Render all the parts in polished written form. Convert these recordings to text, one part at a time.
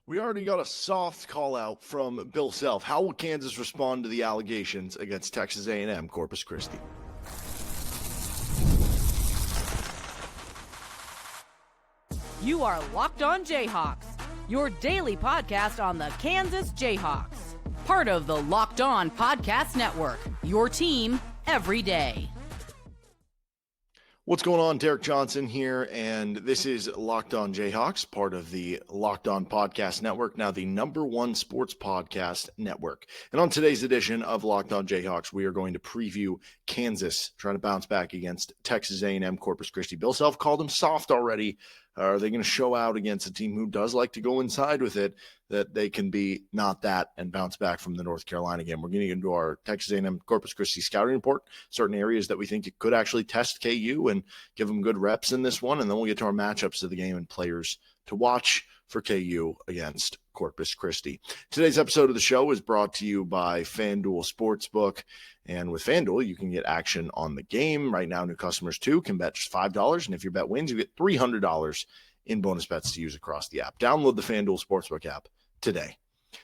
We already got a soft call out from Bill Self. How will Kansas respond to the allegations against Texas A&M Corpus Christi? You are Locked On Jayhawks, your daily podcast on the Kansas Jayhawks. Part of the Locked On Podcast Network, your team every day. What's going on? Derek Johnson here, and this is Locked On Jayhawks, part of the Locked On Podcast Network, now the #1 sports podcast network. And on today's edition of Locked On Jayhawks, we are going to preview Kansas trying to bounce back against Texas A&M Corpus Christi. Bill Self called them soft already. Are they going to show out against a team who does like to go inside with it, that they can be not that and bounce back from the North Carolina game? We're going to get into our Texas A&M Corpus Christi scouting report, certain areas that we think it could actually test KU and give them good reps in this one, and then we'll get to our matchups of the game and players to watch for KU against Corpus Christi. Today's episode of the show is brought to you by FanDuel Sportsbook. And with FanDuel, you can get action on the game. Right now, new customers, too, can bet just $5. And if your bet wins, you get $300 in bonus bets to use across the app. Download the FanDuel Sportsbook app today.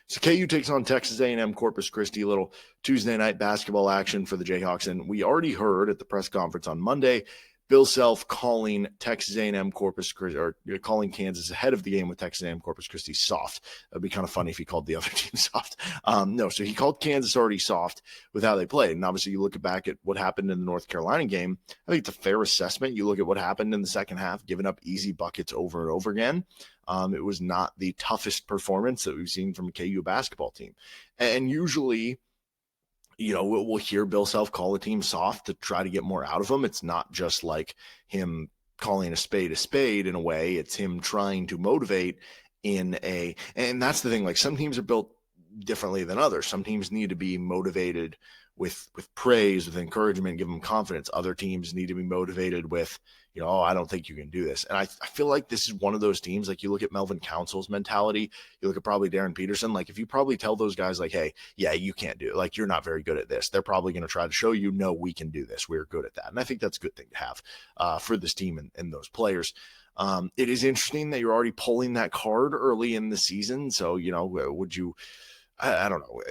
So KU takes on Texas A&M Corpus Christi, a little Tuesday night basketball action for the Jayhawks. And we already heard at the press conference on Monday, Bill Self calling Texas A&M Corpus Christi, or calling Kansas ahead of the game with Texas A&M Corpus Christi soft. It'd be kind of funny if he called the other team soft. No, so he called Kansas already soft with how they played. And obviously you look back at what happened in the North Carolina game, I think it's a fair assessment. You look at what happened in the second half, giving up easy buckets over and over again. It was not the toughest performance that we've seen from a KU basketball team. And usually, you know, we'll hear Bill Self call the team soft to try to get more out of them. It's not just like him calling a spade in a way. It's him trying to motivate and that's the thing. Like, some teams are built differently than others. Some teams need to be motivated with praise, with encouragement, give them confidence. Other teams need to be motivated with, you know, oh, I don't think you can do this. And I feel like this is one of those teams. Like, you look at Melvin Council's mentality, you look at probably Darryn Peterson. Like, if you probably tell those guys, like, hey, yeah, you can't do it, like, you're not very good at this, they're probably going to try to show you, no, we can do this, we're good at that. And I think that's a good thing to have for this team and those players. It is interesting that you're already pulling that card early in the season. So, you know, would you, I don't know,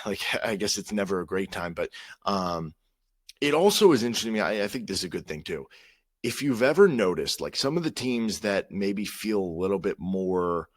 like, I guess it's never a great time, but it also is interesting to me. I think this is a good thing too. If you've ever noticed, like, some of the teams that maybe feel a little bit more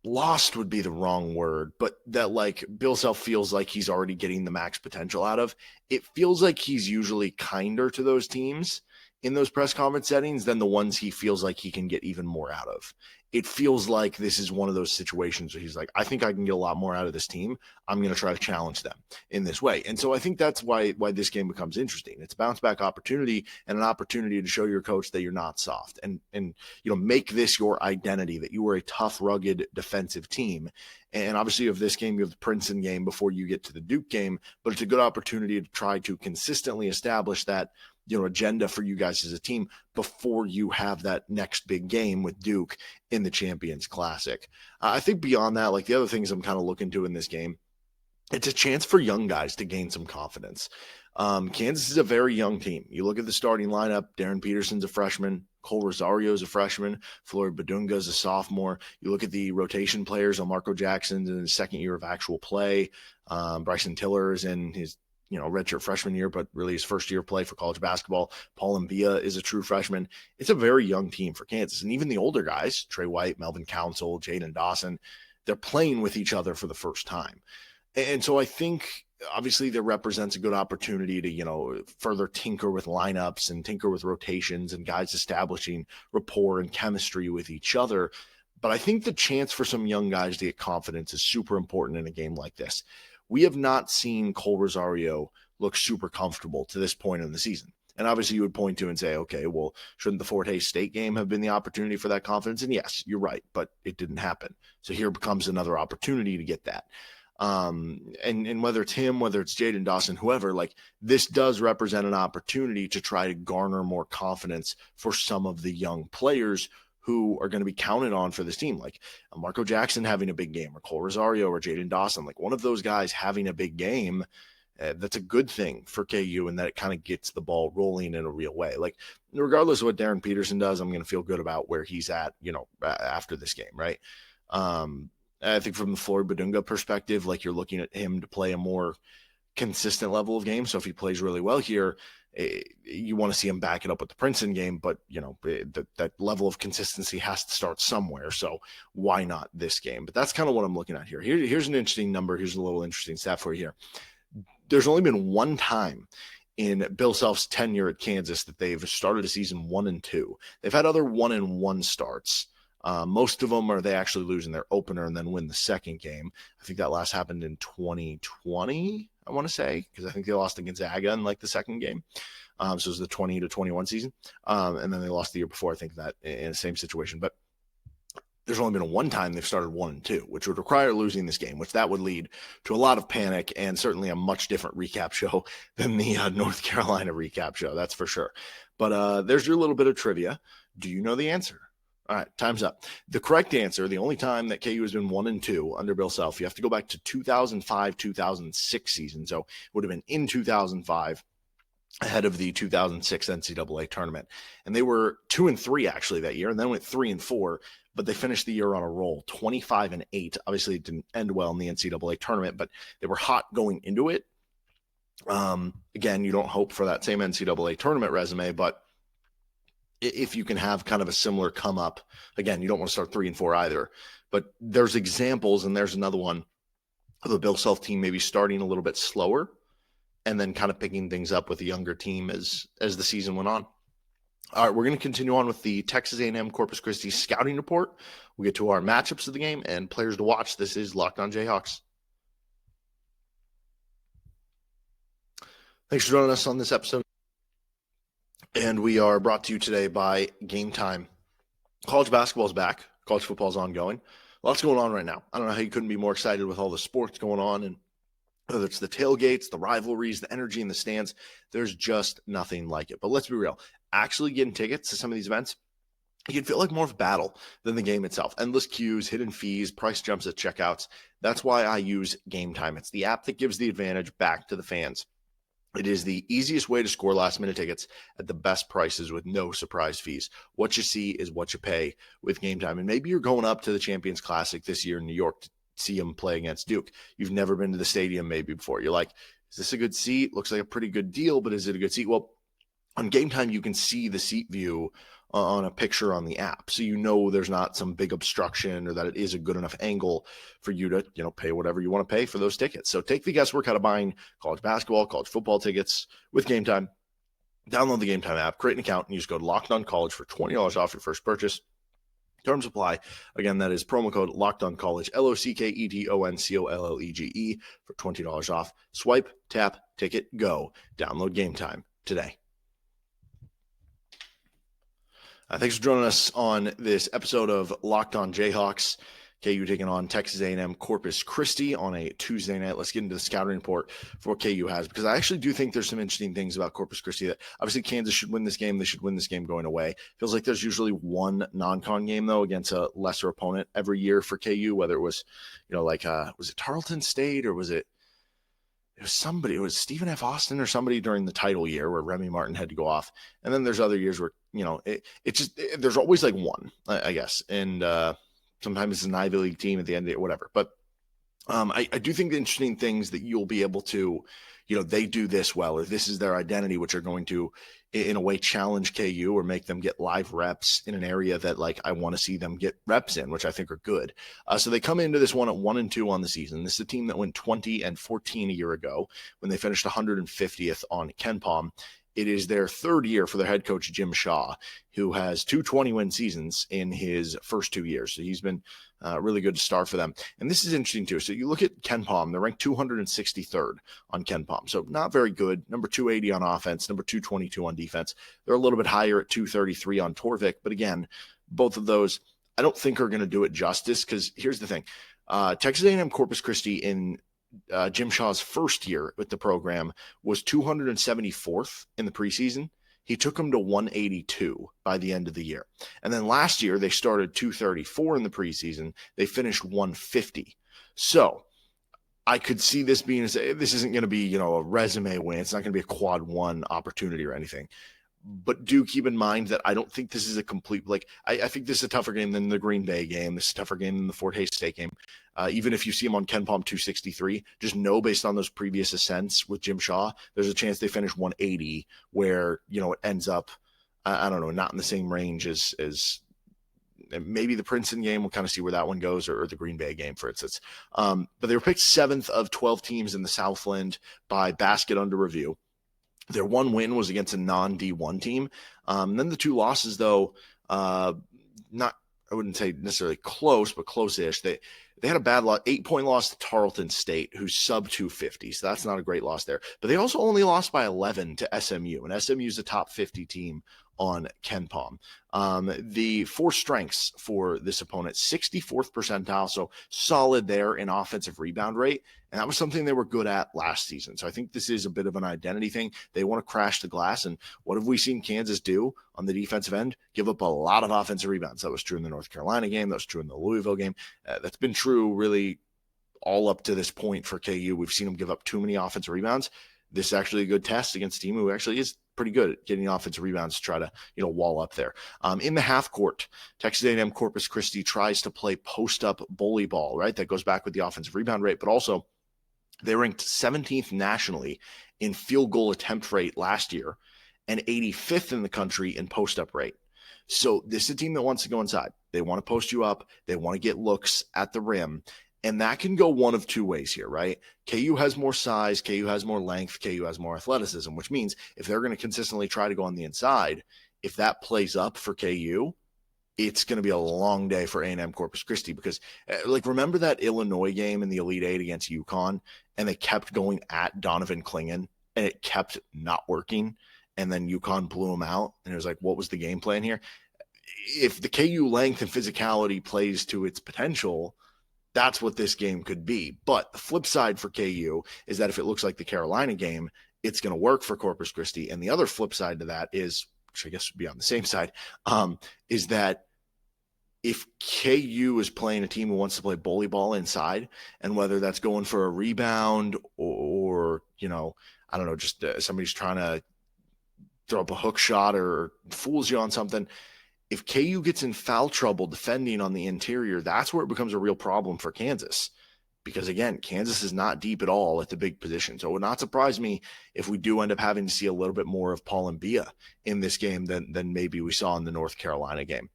lost would be the wrong word, but that, like, Bill Self feels like he's already getting the max potential out of, it feels like he's usually kinder to those teams in those press conference settings than the ones he feels like he can get even more out of. It feels like this is one of those situations where he's like, I think I can get a lot more out of this team. I'm going to try to challenge them in this way. And so I think that's why this game becomes interesting. It's a bounce back opportunity and an opportunity to show your coach that you're not soft and, you know, make this your identity, that you are a tough, rugged defensive team. And obviously, of this game, you have the Princeton game before you get to the Duke game, but it's a good opportunity to try to consistently establish that, you know, agenda for you guys as a team before you have that next big game with Duke in the Champions Classic. I think beyond that, like, the other things I'm kind of looking to in this game, it's a chance for young guys to gain some confidence. Kansas is a very young team. You look at the starting lineup, Darryn Peterson's a freshman, Kohl Rosario is a freshman, Flory Bidunga is a sophomore. You look at the rotation players, Marco Jackson's in his second year of actual play. Bryson Tiller is in his, you know, redshirt freshman year, but really his first year of play for college basketball. Paul Mbia is a true freshman. It's a very young team for Kansas. And even the older guys, Trey White, Melvin Council, Jaden Dawson, they're playing with each other for the first time. And so I think, obviously, there represents a good opportunity to, you know, further tinker with lineups and tinker with rotations and guys establishing rapport and chemistry with each other. But I think the chance for some young guys to get confidence is super important in a game like this. We have not seen Kohl Rosario look super comfortable to this point in the season. And obviously you would point to and say, okay, well, shouldn't the Fort Hays State game have been the opportunity for that confidence? And yes, you're right, but it didn't happen. So here becomes another opportunity to get that. And whether it's him, whether it's Jaden Dawson, whoever, like, this does represent an opportunity to try to garner more confidence for some of the young players who are going to be counted on for this team, like Marco Jackson having a big game, or Kohl Rosario, or Jaden Dawson. Like, one of those guys having a big game, that's a good thing for KU, and that it kind of gets the ball rolling in a real way. Like, regardless of what Darryn Peterson does, I'm going to feel good about where he's at, you know, after this game, right? I think from the Flory Bidunga perspective, like you're looking at him to play a more consistent level of game. So if he plays really well here, you want to see him back it up with the Princeton game, but that level of consistency has to start somewhere. So why not this game? But that's kind of what I'm looking at here. Here's an interesting number. Here's a little interesting stat for you here. There's only been one time in Bill Self's tenure at Kansas that they've started a season 1-2. They've had other 1-1 starts. Most of them are they actually lose in their opener and then win the second game. I think that last happened in 2020, I want to say, because I think they lost to Gonzaga in like the second game. So it was the 20-21 season. And then they lost the year before, I think, that in the same situation. But there's only been one time they've started 1-2, which would require losing this game, which that would lead to a lot of panic and certainly a much different recap show than the North Carolina recap show. That's for sure. But there's your little bit of trivia. Do you know the answer? All right, time's up. The correct answer, the only time that KU has been 1-2 under Bill Self, you have to go back to 2005-2006 season. So it would have been in 2005 ahead of the 2006 NCAA tournament. And they were 2-3 actually that year, and then went 3-4, but they finished the year on a roll, 25-8. Obviously, it didn't end well in the NCAA tournament, but they were hot going into it. Again, you don't hope for that same NCAA tournament resume, but if you can have kind of a similar come up, again, you don't want to start 3-4 either, but there's examples, and there's another one of the Bill Self team maybe starting a little bit slower and then kind of picking things up with a younger team as the season went on. All right, we're going to continue on with the Texas A&M Corpus Christi scouting report. We'll get to our matchups of the game and players to watch. This is Locked On Jayhawks. Thanks for joining us on this episode. And we are brought to you today by Game Time. College basketball is back. College football is ongoing. Lots going on right now. I don't know how you couldn't be more excited with all the sports going on, and whether it's the tailgates, the rivalries, the energy in the stands, there's just nothing like it. But let's be real. Actually getting tickets to some of these events, you can feel like more of a battle than the game itself. Endless queues, hidden fees, price jumps at checkouts. That's why I use Game Time. It's the app that gives the advantage back to the fans. It is the easiest way to score last-minute tickets at the best prices with no surprise fees. What you see is what you pay with Game Time. And maybe you're going up to the Champions Classic this year in New York to see them play against Duke. You've never been to the stadium maybe before. You're like, is this a good seat? Looks like a pretty good deal, but is it a good seat? Well, on Game Time, you can see the seat view on a picture on the app. So you know there's not some big obstruction or that it is a good enough angle for you to, pay whatever you want to pay for those tickets. So take the guesswork out of buying college basketball, college football tickets with Game Time. Download the Game Time app, create an account, and use code LOCKEDONCollege for $20 off your first purchase. Terms apply. Again, that is promo code LOCKEDONCollege, LOCKEDONCOLLEGE for $20 off. Swipe, tap, ticket, go. Download Game Time today. Thanks for joining us on this episode of Locked On Jayhawks. KU taking on Texas A&M Corpus Christi on a Tuesday night. Let's get into the scouting report for what KU has, because I actually do think there's some interesting things about Corpus Christi that obviously Kansas should win this game. They should win this game going away. Feels like there's usually one non-con game, though, against a lesser opponent every year for KU, whether it was, was it Tarleton State or was it somebody, it was Stephen F. Austin or somebody during the title year where Remy Martin had to go off. And then there's other years where, there's always like one, I guess. And sometimes it's an Ivy League team at the end of it, whatever. But I do think the interesting things that you'll be able to, they do this well, or this is their identity, which are going to, in a way, challenge KU or make them get live reps in an area that, I want to see them get reps in, which I think are good. So they come into this one at 1-2 on the season. This is a team that went 20-14 a year ago when they finished 150th on KenPom. It is their third year for their head coach, Jim Shaw, who has 2 20-win seasons in his first 2 years. So he's been really good to start for them. And this is interesting, too. So you look at KenPom, they're ranked 263rd on KenPom. So not very good. Number 280 on offense, number 222 on defense. They're a little bit higher at 233 on Torvik. But again, both of those I don't think are going to do it justice, because here's the thing. Texas A&M Corpus Christi in Jim Shaw's first year with the program was 274th in the preseason. He took them to 182 by the end of the year. And then last year, they started 234 in the preseason. They finished 150. So I could see this being, this isn't going to be, a resume win. It's not going to be a quad one opportunity or anything. But do keep in mind that I don't think this is a complete, I think this is a tougher game than the Green Bay game. This is a tougher game than the Fort Hays State game. Even if you see them on Ken Palm 263, just know based on those previous ascents with Jim Shaw, there's a chance they finish 180 where, it ends up, I don't know, not in the same range as maybe the Princeton game. We'll kind of see where that one goes, or the Green Bay game, for instance. But they were picked 7th of 12 teams in the Southland by Basket Under Review. Their one win was against a non-D1 team. Then the 2 losses, though, I wouldn't say necessarily close, but close-ish. They had a bad loss, 8-point loss to Tarleton State, who's sub 250. So that's not a great loss there. But they also only lost by 11 to SMU, and SMU is a top 50 team on Ken Palm. The 4 strengths for this opponent, 64th percentile, so solid there in offensive rebound rate. And that was something they were good at last season. So I think this is a bit of an identity thing. They want to crash the glass. And what have we seen Kansas do on the defensive end? Give up a lot of offensive rebounds. That was true in the North Carolina game. That was true in the Louisville game. That's been true really all up to this point for KU. We've seen them give up too many offensive rebounds. This is actually a good test against a team who actually is pretty good at getting offensive rebounds to try to, wall up there. In the half court, Texas A&M Corpus Christi tries to play post-up bully ball, right? That goes back with the offensive rebound rate, but also they ranked 17th nationally in field goal attempt rate last year and 85th in the country in post-up rate. So this is a team that wants to go inside. They want to post you up. They want to get looks at the rim. And that can go one of 2 ways here, right? KU has more size, KU has more length, KU has more athleticism, which means if they're going to consistently try to go on the inside, if that plays up for KU, it's going to be a long day for A&M Corpus Christi because, remember that Illinois game in the Elite Eight against UConn, and they kept going at Donovan Clingan, and it kept not working, and then UConn blew them out, and it was like, what was the game plan here? If the KU length and physicality plays to its potential, that's what this game could be. But the flip side for KU is that if it looks like the Carolina game, it's going to work for Corpus Christi. And the other flip side to that is, which I guess would be on the same side, is that if KU is playing a team who wants to play bully ball inside, and whether that's going for a rebound or I don't know, just somebody's trying to throw up a hook shot or fools you on something, if KU gets in foul trouble defending on the interior, that's where it becomes a real problem for Kansas. Because, again, Kansas is not deep at all at the big position. So it would not surprise me if we do end up having to see a little bit more of Paul and Bia in this game than maybe we saw in the North Carolina game.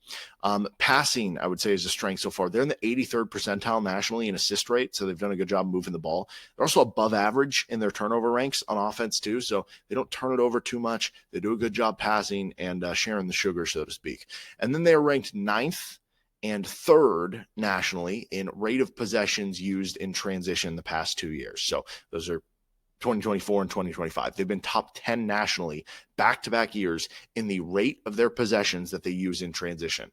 Passing, I would say, is a strength so far. They're in the 83rd percentile nationally in assist rate, so they've done a good job moving the ball. They're also above average in their turnover ranks on offense, too, so they don't turn it over too much. They do a good job passing and sharing the sugar, so to speak. And then they are ranked 9th and 3rd nationally in rate of possessions used in transition the past 2 years. So those are 2024 and 2025. They've been top 10 nationally back-to-back years in the rate of their possessions that they use in transition.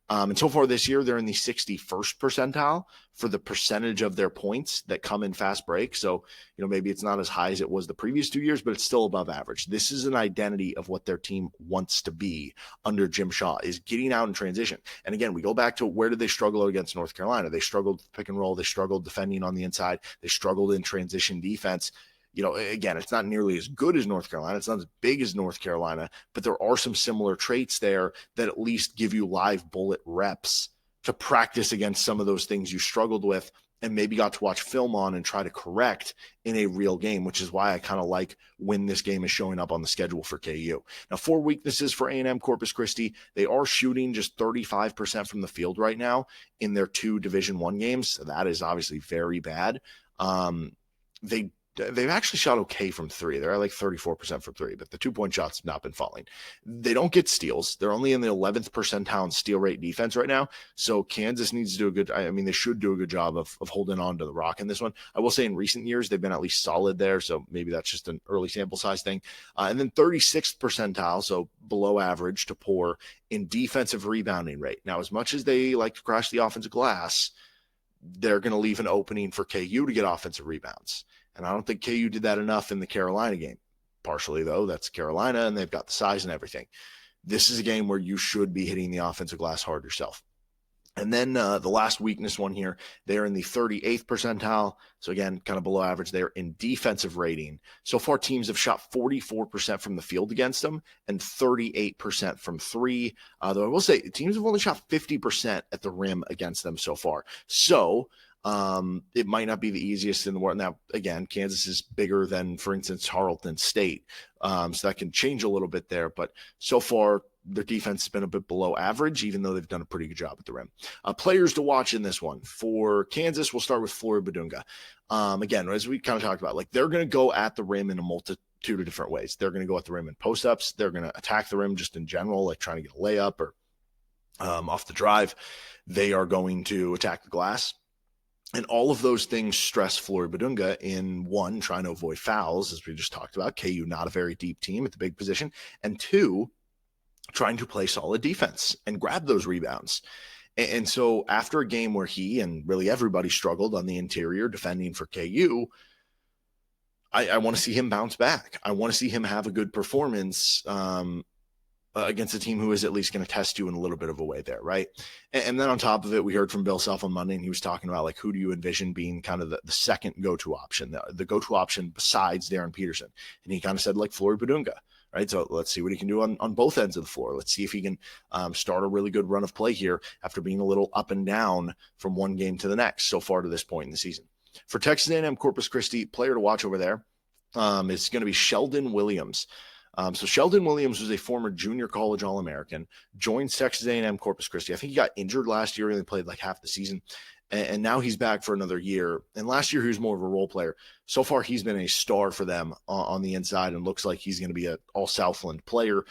And so far this year, they're in the 61st percentile for the percentage of their points that come in fast break. So, maybe it's not as high as it was the previous 2 years, but it's still above average. This is an identity of what their team wants to be under Jim Shaw, is getting out in transition. And again, we go back to where did they struggle against North Carolina? They struggled with pick and roll. They struggled defending on the inside. They struggled in transition defense. Again, it's not nearly as good as North Carolina. It's not as big as North Carolina, but there are some similar traits there that at least give you live bullet reps to practice against some of those things you struggled with and maybe got to watch film on and try to correct in a real game, which is why I kind of like when this game is showing up on the schedule for KU. Now, 4 weaknesses for A&M Corpus Christi. They are shooting just 35% from the field right now in their 2 Division I games. So that is obviously very bad. They've actually shot okay from 3. They're at like 34% from 3, but the 2-point shots have not been falling. They don't get steals. They're only in the 11th percentile in steal rate defense right now. So Kansas needs to do they should do a good job of holding on to the rock in this one. I will say in recent years, they've been at least solid there. So maybe that's just an early sample size thing. And then 36th percentile, so below average to poor in defensive rebounding rate. Now, as much as they like to crash the offensive glass, they're going to leave an opening for KU to get offensive rebounds. And I don't think KU did that enough in the Carolina game. Partially, though, that's Carolina, and they've got the size and everything. This is a game where you should be hitting the offensive glass hard yourself. And then the last weakness one here, they're in the 38th percentile. So again, kind of below average there in defensive rating. So far, teams have shot 44% from the field against them and 38% from three. Though I will say teams have only shot 50% at the rim against them so far. So it might not be the easiest in the world. Now, again, Kansas is bigger than, for instance, Tarleton State. So that can change a little bit there. But so far, their defense has been a bit below average, even though they've done a pretty good job at the rim. Players to watch in this one. For Kansas, we'll start with Flory Bidunga. Again, as we kind of talked about, like they're going to go at the rim in a multitude of different ways. They're going to go at the rim in post-ups. They're going to attack the rim just in general, like trying to get a layup or off the drive. They are going to attack the glass. And all of those things stress Flory Bidunga in, one, trying to avoid fouls, as we just talked about. KU, not a very deep team at the big position. And two, trying to play solid defense and grab those rebounds. And so after a game where he and really everybody struggled on the interior defending for KU, I want to see him bounce back. I want to see him have a good performance against a team who is at least going to test you in a little bit of a way there, right? And then on top of it, we heard from Bill Self on Monday, and he was talking about, like, who do you envision being kind of the second go-to option, the go-to option besides Darryn Peterson? And he kind of said, like, Flory Bidunga, right? So let's see what he can do on both ends of the floor. Let's see if he can start a really good run of play here after being a little up and down from one game to the next so far to this point in the season. For Texas A&M Corpus Christi, player to watch over there is going to be Sheldon Williams. So Sheldon Williams was a former junior college All-American, joined Texas A&M Corpus Christi. I think he got injured last year. He only played like half the season. And now he's back for another year. And last year he was more of a role player. So far he's been a star for them on the inside and looks like he's going to be an all-Southland player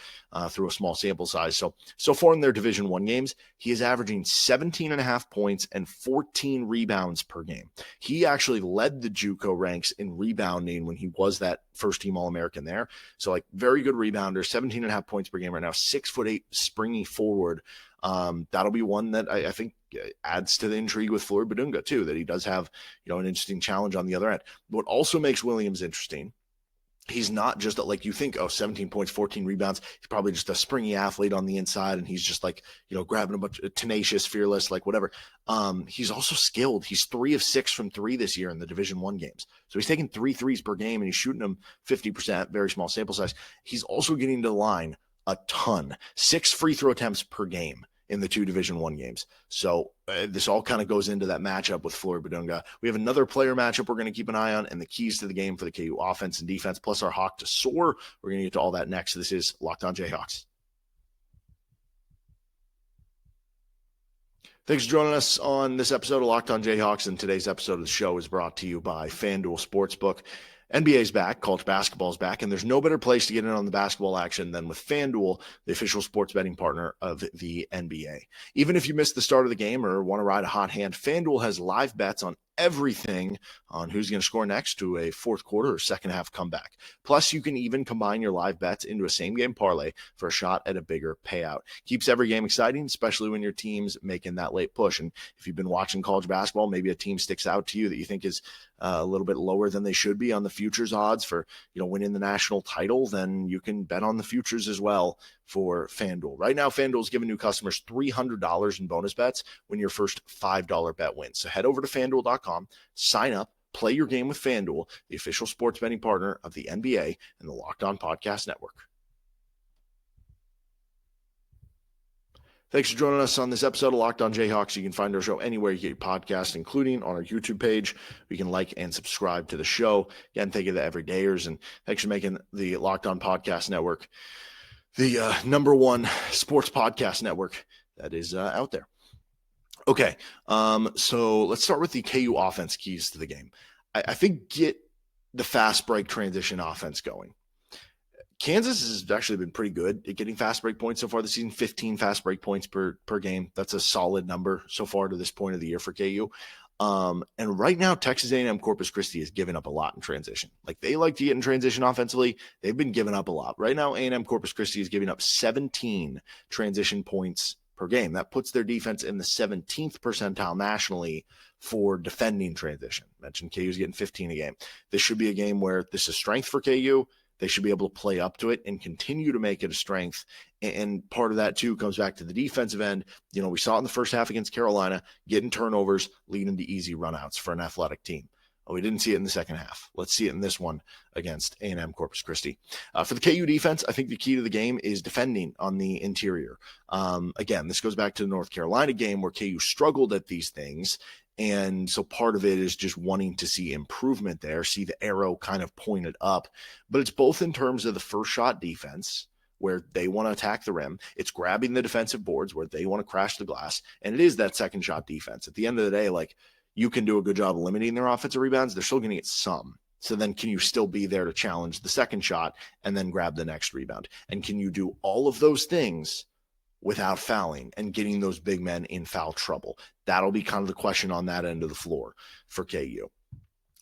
through a small sample size. So far in their Division I games, he is averaging 17.5 points and 14 rebounds per game. He actually led the JUCO ranks in rebounding when he was that first-team All-American there. So, like, very good rebounder, 17.5 points per game right now, 6'8", springy forward. That'll be one that I think adds to the intrigue with Flory Bidunga too, that he does have, an interesting challenge on the other end. What also makes Williams interesting, he's not just like you think, 17 points, 14 rebounds. He's probably just a springy athlete on the inside, and he's just like, grabbing a bunch of tenacious, fearless, like whatever. He's also skilled. He's 3 of 6 from 3 this year in the Division I games. So he's taking 3 threes per game, and he's shooting them 50%, very small sample size. He's also getting to the line a ton, 6 free throw attempts per game in the 2 Division I games. So this all kind of goes into that matchup with Flory Bidunga. We have another player matchup we're going to keep an eye on, and the keys to the game for the KU offense and defense, plus our Hawk to soar. We're going to get to all that next. This is Locked On Jayhawks. Thanks for joining us on this episode of Locked On Jayhawks, and today's episode of the show is brought to you by FanDuel Sportsbook. NBA's back, college basketball's back, and there's no better place to get in on the basketball action than with FanDuel, the official sports betting partner of the NBA. Even if you missed the start of the game or want to ride a hot hand, FanDuel has live bets on everything on who's going to score next to a fourth quarter or second half comeback. Plus, you can even combine your live bets into a same game parlay for a shot at a bigger payout. Keeps every game exciting, especially when your team's making that late push. And if you've been watching college basketball, maybe a team sticks out to you that you think is a little bit lower than they should be on the futures odds for, winning the national title, then you can bet on the futures as well for FanDuel. Right now, FanDuel is giving new customers $300 in bonus bets when your first $5 bet wins. So head over to FanDuel.com, sign up, play your game with FanDuel, the official sports betting partner of the NBA and the Locked On Podcast Network. Thanks for joining us on this episode of Locked On Jayhawks. You can find our show anywhere you get your podcast, including on our YouTube page. You can like and subscribe to the show. Again, thank you to the everydayers, and thanks for making the Locked On Podcast Network the number one sports podcast network that is out there. Okay, so let's start with the KU offense keys to the game. I think get the fast break transition offense going. Kansas has actually been pretty good at getting fast break points so far this season, 15 fast break points per game. That's a solid number so far to this point of the year for KU. And right now, Texas A&M Corpus Christi is giving up a lot in transition. Like, they like to get in transition offensively. They've been giving up a lot. Right now, A&M Corpus Christi is giving up 17 transition points per game. That puts their defense in the 17th percentile nationally for defending transition. Mentioned KU's getting 15 a game. This should be a game where this is strength for KU. they should be able to play up to it and continue to make it a strength. And part of that, too, comes back to the defensive end. We saw it in the first half against Carolina, getting turnovers, leading to easy runouts for an athletic team. We didn't see it in the second half. Let's see it in this one against A&M Corpus Christi. For the KU defense, I think the key to the game is defending on the interior. Again, this goes back to the North Carolina game where KU struggled at these things. And so part of it is just wanting to see improvement there, see the arrow kind of pointed up. But it's both in terms of the first shot defense, where they want to attack the rim. It's grabbing the defensive boards where they want to crash the glass. And it is that second shot defense. At the end of the day, you can do a good job of limiting their offensive rebounds. They're still going to get some. So then can you still be there to challenge the second shot and then grab the next rebound? And can you do all of those things without fouling and getting those big men in foul trouble? That'll be kind of the question on that end of the floor for KU.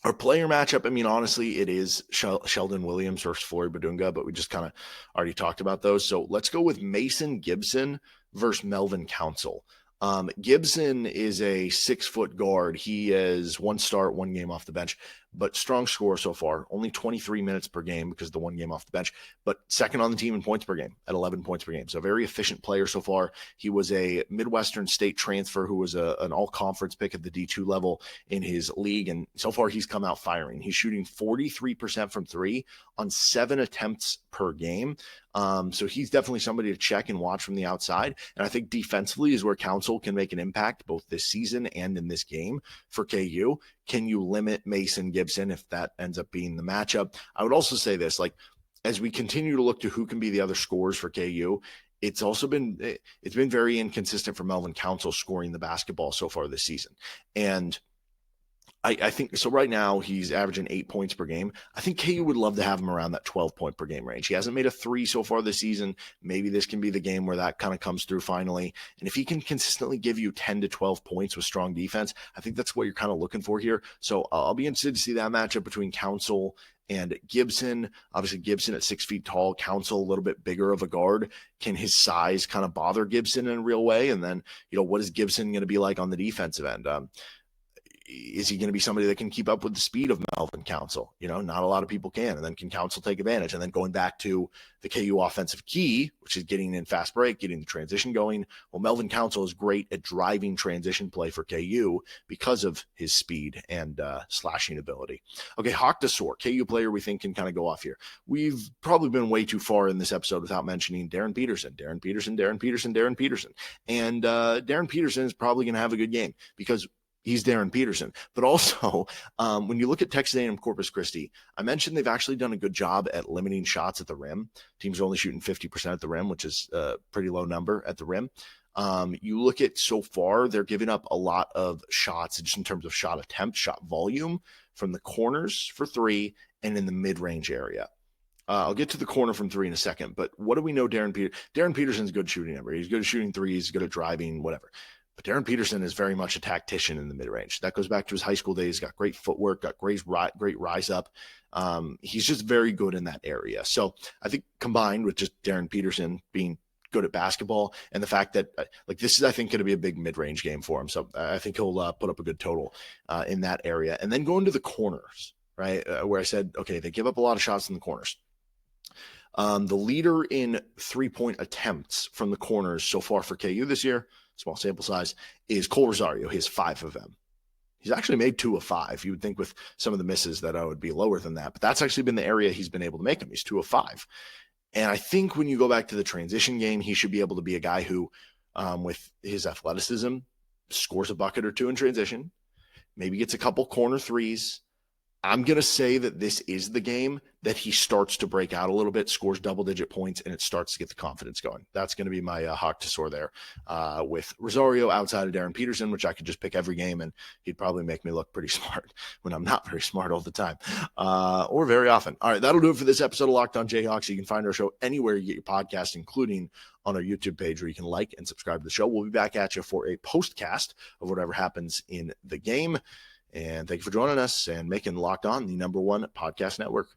Our player matchup, honestly, it is Sheldon Williams versus Flory Bidunga, but we just kind of already talked about those. So let's go with Mason Gibson versus Melvin Council. Gibson is a 6-foot guard. He has 1 start, 1 game off the bench, but strong score so far, only 23 minutes per game because of the 1 game off the bench, but second on the team in points per game at 11 points per game. So a very efficient player so far. He was a Midwestern State transfer who was an all-conference pick at the D2 level in his league, and so far he's come out firing. He's shooting 43% from 3 on 7 attempts per game. So he's definitely somebody to check and watch from the outside. And I think defensively is where Council can make an impact both this season and in this game for KU. Can you limit Mason Gibson if that ends up being the matchup? I would also say this, as we continue to look to who can be the other scorers for KU, it's been very inconsistent for Melvin Council scoring the basketball so far this season. And I think so. Right now, he's averaging 8 points per game. I think KU would love to have him around that 12-point per game range. He hasn't made a 3 so far this season. Maybe this can be the game where that kind of comes through finally. And if he can consistently give you 10 to 12 points with strong defense, I think that's what you're kind of looking for here. So I'll be interested to see that matchup between Council and Gibson. Obviously, Gibson at 6 feet tall, Council a little bit bigger of a guard. Can his size kind of bother Gibson in a real way? And then, what is Gibson going to be like on the defensive end? Is he going to be somebody that can keep up with the speed of Melvin Council? Not a lot of people can. And then can Council take advantage? And then going back to the KU offensive key, which is getting in fast break, getting the transition going. Well, Melvin Council is great at driving transition play for KU because of his speed and slashing ability. Okay, Hawk Desor, KU player we think can kind of go off here. We've probably been way too far in this episode without mentioning Darryn Peterson. And Darryn Peterson is probably going to have a good game because he's Darryn Peterson. But also, when you look at Texas A&M Corpus Christi, I mentioned they've actually done a good job at limiting shots at the rim. Teams are only shooting 50% at the rim, which is a pretty low number at the rim. You look at so far, they're giving up a lot of shots just in terms of shot attempts, shot volume from the corners for 3 and in the mid-range area. I'll get to the corner from 3 in a second, but what do we know Darryn Peterson's good shooting number. He's good at shooting threes, good at driving, whatever. But Darryn Peterson is very much a tactician in the mid-range. That goes back to his high school days. Got great footwork, got great rise up. He's just very good in that area. So I think combined with just Darryn Peterson being good at basketball and the fact that this is, I think, going to be a big mid-range game for him. So I think he'll put up a good total in that area. And then going to the corners, right, where I said, okay, they give up a lot of shots in the corners. The leader in 3-point attempts from the corners so far for KU this year, small sample size, is Kohl Rosario. He has 5 of them. He's actually made 2 of 5. You would think with some of the misses that I would be lower than that, but that's actually been the area he's been able to make them. He's 2 of 5. And I think when you go back to the transition game, he should be able to be a guy who, with his athleticism, scores a bucket or 2 in transition, maybe gets a couple corner threes. I'm going to say that this is the game that he starts to break out a little bit, scores double-digit points, and it starts to get the confidence going. That's going to be my Hawk Desor there with Rosario outside of Darryn Peterson, which I could just pick every game, and he'd probably make me look pretty smart when I'm not very smart all the time or very often. All right, that'll do it for this episode of Locked On Jayhawks. You can find our show anywhere you get your podcast, including on our YouTube page where you can like and subscribe to the show. We'll be back at you for a postcast of whatever happens in the game. And thank you for joining us and making Locked On the #1 podcast network.